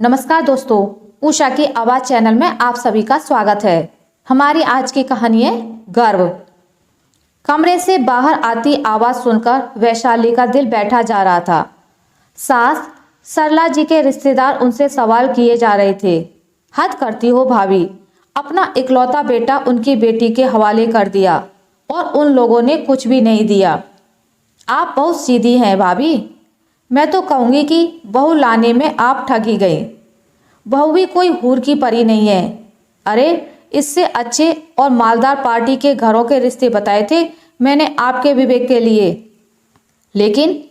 नमस्कार दोस्तों, उषा की आवाज चैनल में आप सभी का स्वागत है। हमारी आज की कहानी है गर्व। कमरे से बाहर आती आवाज सुनकर वैशाली का दिल बैठा जा रहा था। सास सरला जी के रिश्तेदार उनसे सवाल किए जा रहे थे। हद करती हो भाभी, अपना इकलौता बेटा उनकी बेटी के हवाले कर दिया और उन लोगों ने कुछ भी नहीं दिया। आप बहुत सीधी हैं भाभी। मैं तो कहूँगी कि बहू लाने में आप ठगी गई। बहू भी कोई हूर की परी नहीं है। अरे इससे अच्छे और मालदार पार्टी के घरों के रिश्ते बताए थे मैंने आपके विवेक के लिए, लेकिन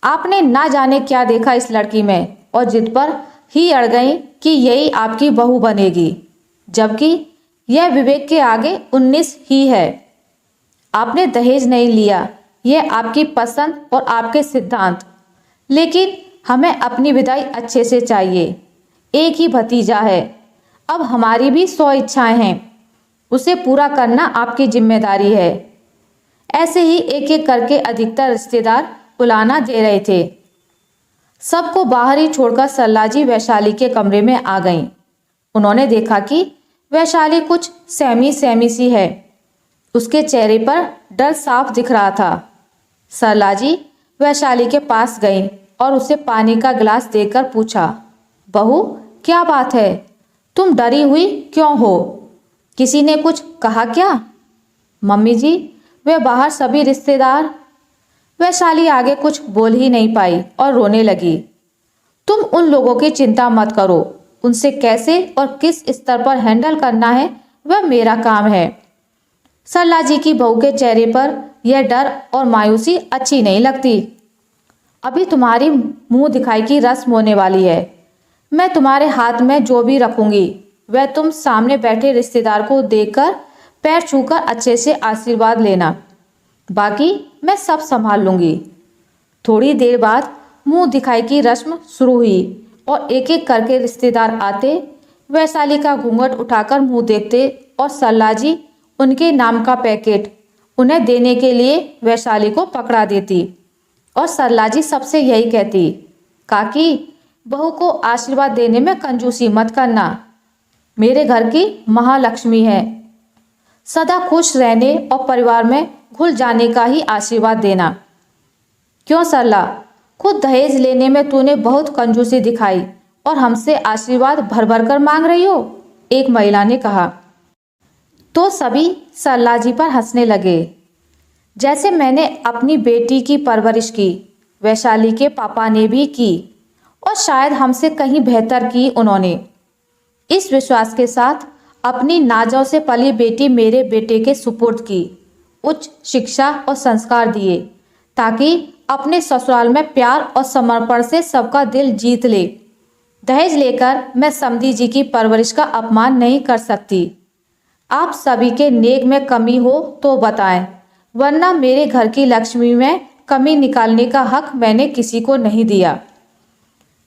आपने ना जाने क्या देखा इस लड़की में और जिद पर ही अड़ गई कि यही आपकी बहू बनेगी, जबकि यह विवेक के आगे 19 ही है। आपने दहेज नहीं लिया, यह आपकी पसंद और आपके सिद्धांत, लेकिन हमें अपनी विदाई अच्छे से चाहिए। एक ही भतीजा है, अब हमारी भी 100 इच्छाएं हैं, उसे पूरा करना आपकी जिम्मेदारी है। ऐसे ही एक एक करके अधिकतर रिश्तेदार उलाना दे रहे थे। सबको बाहर ही छोड़कर सरला जी वैशाली के कमरे में आ गईं। उन्होंने देखा कि वैशाली कुछ सहमी सहमी सी है। उसके चेहरे पर डर साफ दिख रहा था। सरला जी वैशाली के पास गईं और उसे पानी का गिलास देकर पूछा, बहू क्या बात है, तुम डरी हुई क्यों हो? किसी ने कुछ कहा क्या? मम्मी जी, वे बाहर सभी रिश्तेदार। वैशाली आगे कुछ बोल ही नहीं पाई और रोने लगी। तुम उन लोगों की चिंता मत करो, उनसे कैसे और किस स्तर पर हैंडल करना है वह मेरा काम है। सरला जी की बहू के चेहरे पर यह डर और मायूसी अच्छी नहीं लगती। अभी तुम्हारी मुंह दिखाई की रस्म होने वाली है। मैं तुम्हारे हाथ में जो भी रखूंगी वह तुम सामने बैठे रिश्तेदार को देकर पैर छूकर अच्छे से आशीर्वाद लेना, बाकी मैं सब संभाल लूंगी। थोड़ी देर बाद मुंह दिखाई की रस्म शुरू हुई और एक एक करके रिश्तेदार आते, वैशाली का घूंघट उठाकर मुंह देखते और सरला जी उनके नाम का पैकेट उन्हें देने के लिए वैशाली को पकड़ा देती और सरला जी सबसे यही कहती, काकी बहू को आशीर्वाद देने में कंजूसी मत करना, मेरे घर की महालक्ष्मी है। सदा खुश रहने और परिवार में घुल जाने का ही आशीर्वाद देना। क्यों सरला, खुद दहेज लेने में तूने बहुत कंजूसी दिखाई और हमसे आशीर्वाद भर भर कर मांग रही हो, एक महिला ने कहा। तो सभी सरला जी पर हंसने लगे। जैसे मैंने अपनी बेटी की परवरिश की, वैशाली के पापा ने भी की और शायद हमसे कहीं बेहतर की उन्होंने। इस विश्वास के साथ अपनी नाजों से पली बेटी मेरे बेटे के सुपुर्द की, उच्च शिक्षा और संस्कार दिए ताकि अपने ससुराल में प्यार और समर्पण से सबका दिल जीत ले। दहेज लेकर मैं समधी जी की परवरिश का अपमान नहीं कर सकती। आप सभी के नेक में कमी हो तो बताएं, वरना मेरे घर की लक्ष्मी में कमी निकालने का हक मैंने किसी को नहीं दिया।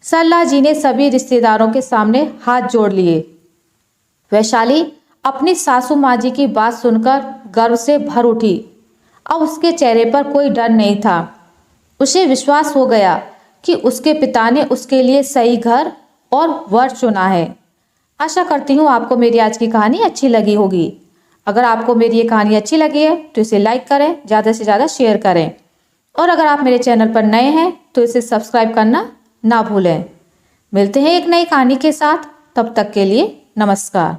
सरला जी ने सभी रिश्तेदारों के सामने हाथ जोड़ लिए। वैशाली अपनी सासू माँ जी की बात सुनकर गर्व से भर उठी। अब उसके चेहरे पर कोई डर नहीं था। उसे विश्वास हो गया कि उसके पिता ने उसके लिए सही घर और वर चुना है। आशा करती हूँ आपको मेरी आज की कहानी अच्छी लगी होगी। अगर आपको मेरी ये कहानी अच्छी लगी है तो इसे लाइक करें, ज़्यादा से ज़्यादा शेयर करें, और अगर आप मेरे चैनल पर नए हैं तो इसे सब्सक्राइब करना ना भूलें। मिलते हैं एक नई कहानी के साथ, तब तक के लिए नमस्कार।